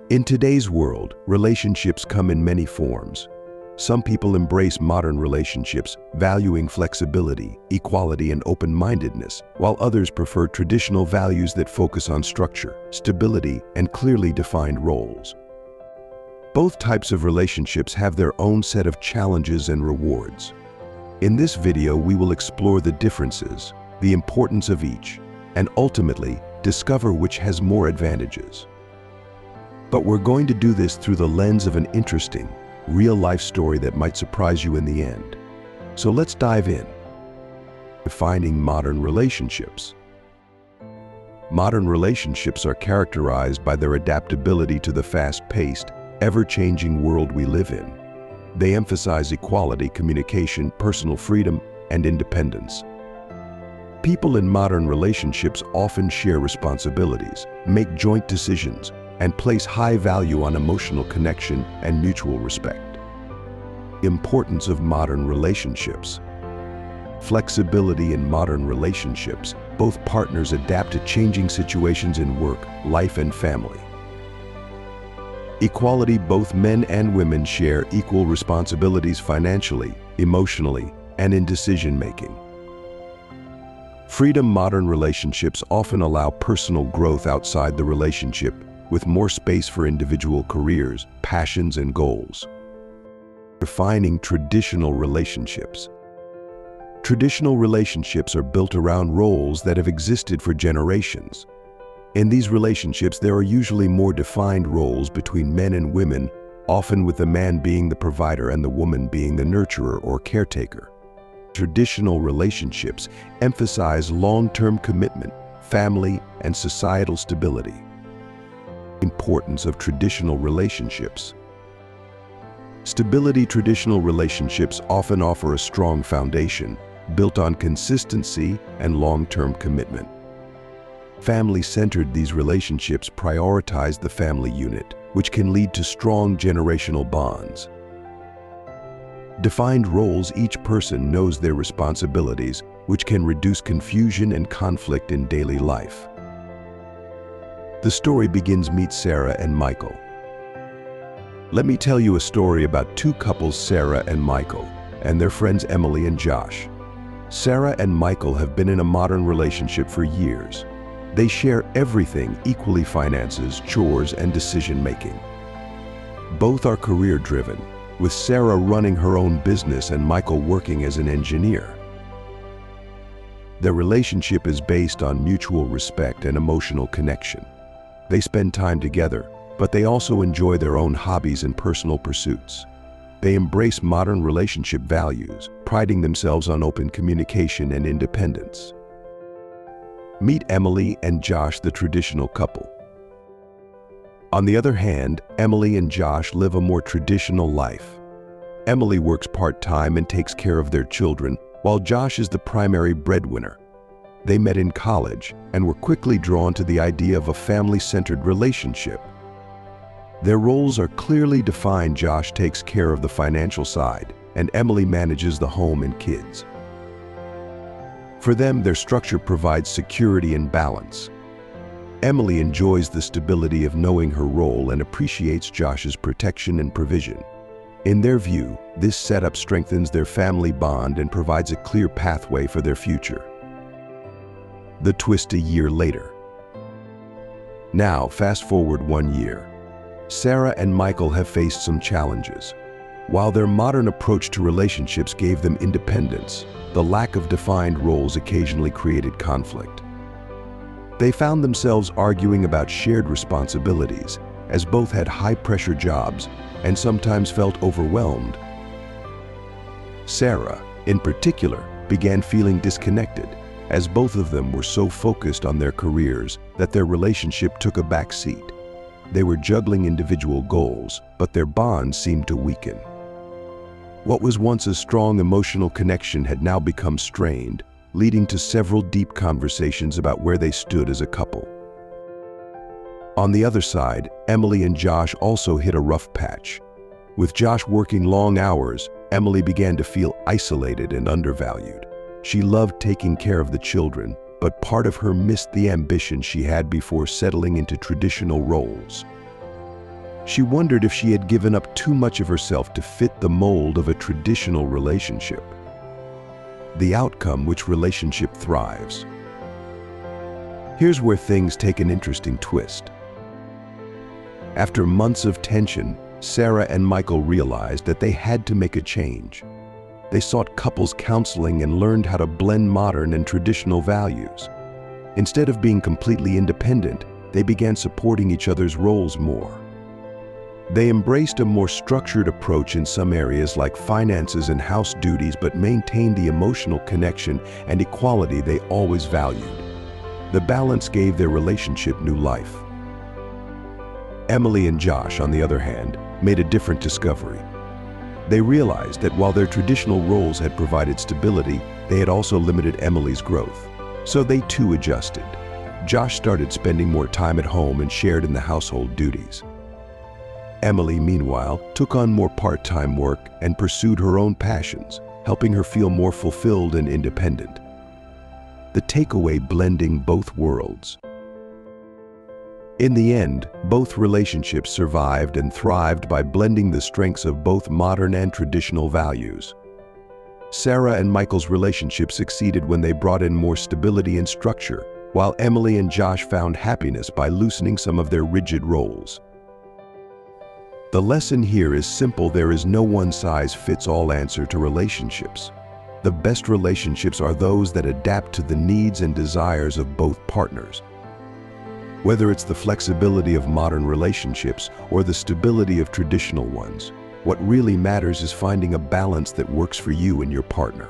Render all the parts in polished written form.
In today's world, relationships come in many forms. Some people embrace modern relationships, valuing flexibility, equality, and open-mindedness, while others prefer traditional values that focus on structure, stability, and clearly defined roles. Both types of relationships have their own set of challenges and rewards. In this video, we will explore the differences, the importance of each, and ultimately discover which has more advantages. But we're going to do this through the lens of an interesting, real-life story that might surprise you in the end. So let's dive in. Defining modern relationships. Modern relationships are characterized by their adaptability to the fast-paced, ever-changing world we live in. They emphasize equality, communication, personal freedom, and independence. People in modern relationships often share responsibilities, make joint decisions, and place high value on emotional connection and mutual respect. Importance of modern relationships. Flexibility in modern relationships. Both partners adapt to changing situations in work, life, and family. Equality. Both men and women share equal responsibilities financially, emotionally, and in decision-making. Freedom. Modern relationships often allow personal growth outside the relationship, with more space for individual careers, passions, and goals. Defining traditional relationships. Traditional relationships are built around roles that have existed for generations. In these relationships, there are usually more defined roles between men and women, often with the man being the provider and the woman being the nurturer or caretaker. Traditional relationships emphasize long-term commitment, family, and societal stability. Importance of traditional relationships. Stability. Traditional relationships often offer a strong foundation, built on consistency and long-term commitment. Family-centered. These relationships prioritize the family unit, which can lead to strong generational bonds. Defined roles. Each person knows their responsibilities, which can reduce confusion and conflict in daily life. The story begins. Meet Sarah and Michael. Let me tell you a story about two couples, Sarah and Michael, and their friends Emily and Josh. Sarah and Michael have been in a modern relationship for years. They share everything equally: finances, chores, and decision-making. Both are career-driven, with Sarah running her own business and Michael working as an engineer. Their relationship is based on mutual respect and emotional connection. They spend time together, but they also enjoy their own hobbies and personal pursuits. They embrace modern relationship values, priding themselves on open communication and independence. Meet Emily and Josh, the traditional couple. On the other hand, Emily and Josh live a more traditional life. Emily works part-time and takes care of their children, while Josh is the primary breadwinner. They met in college and were quickly drawn to the idea of a family-centered relationship. Their roles are clearly defined. Josh takes care of the financial side, and Emily manages the home and kids. For them, their structure provides security and balance. Emily enjoys the stability of knowing her role and appreciates Josh's protection and provision. In their view, this setup strengthens their family bond and provides a clear pathway for their future. The twist. A year later. Now, fast forward 1 year. Sarah and Michael have faced some challenges. While their modern approach to relationships gave them independence, the lack of defined roles occasionally created conflict. They found themselves arguing about shared responsibilities, as both had high-pressure jobs and sometimes felt overwhelmed. Sarah, in particular, began feeling disconnected, as both of them were so focused on their careers that their relationship took a back seat. They were juggling individual goals, but their bond seemed to weaken. What was once a strong emotional connection had now become strained, leading to several deep conversations about where they stood as a couple. On the other side, Emily and Josh also hit a rough patch. With Josh working long hours, Emily began to feel isolated and undervalued. She loved taking care of the children, but part of her missed the ambition she had before settling into traditional roles. She wondered if she had given up too much of herself to fit the mold of a traditional relationship. The outcome: which relationship thrives? Here's where things take an interesting twist. After months of tension, Sarah and Michael realized that they had to make a change. They sought couples counseling and learned how to blend modern and traditional values. Instead of being completely independent, they began supporting each other's roles more. They embraced a more structured approach in some areas like finances and house duties, but maintained the emotional connection and equality they always valued. The balance gave their relationship new life. Emily and Josh, on the other hand, made a different discovery. They realized that while their traditional roles had provided stability, they had also limited Emily's growth. So they too adjusted. Josh started spending more time at home and shared in the household duties. Emily, meanwhile, took on more part-time work and pursued her own passions, helping her feel more fulfilled and independent. The takeaway: blending both worlds. In the end, both relationships survived and thrived by blending the strengths of both modern and traditional values. Sarah and Michael's relationship succeeded when they brought in more stability and structure, while Emily and Josh found happiness by loosening some of their rigid roles. The lesson here is simple: there is no one-size-fits-all answer to relationships. The best relationships are those that adapt to the needs and desires of both partners. Whether it's the flexibility of modern relationships or the stability of traditional ones, what really matters is finding a balance that works for you and your partner.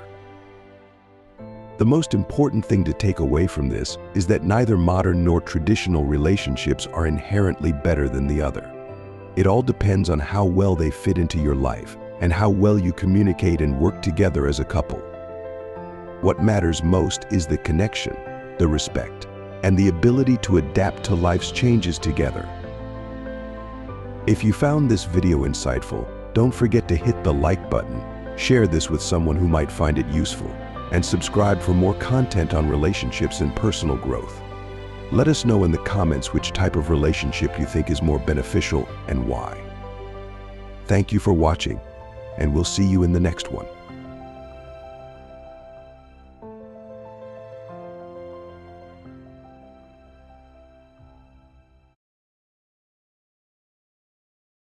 The most important thing to take away from this is that neither modern nor traditional relationships are inherently better than the other. It all depends on how well they fit into your life and how well you communicate and work together as a couple. What matters most is the connection, the respect, and the ability to adapt to life's changes together. If you found this video insightful, don't forget to hit the like button, share this with someone who might find it useful, and subscribe for more content on relationships and personal growth. Let us know in the comments which type of relationship you think is more beneficial and why. Thank you for watching, and we'll see you in the next one.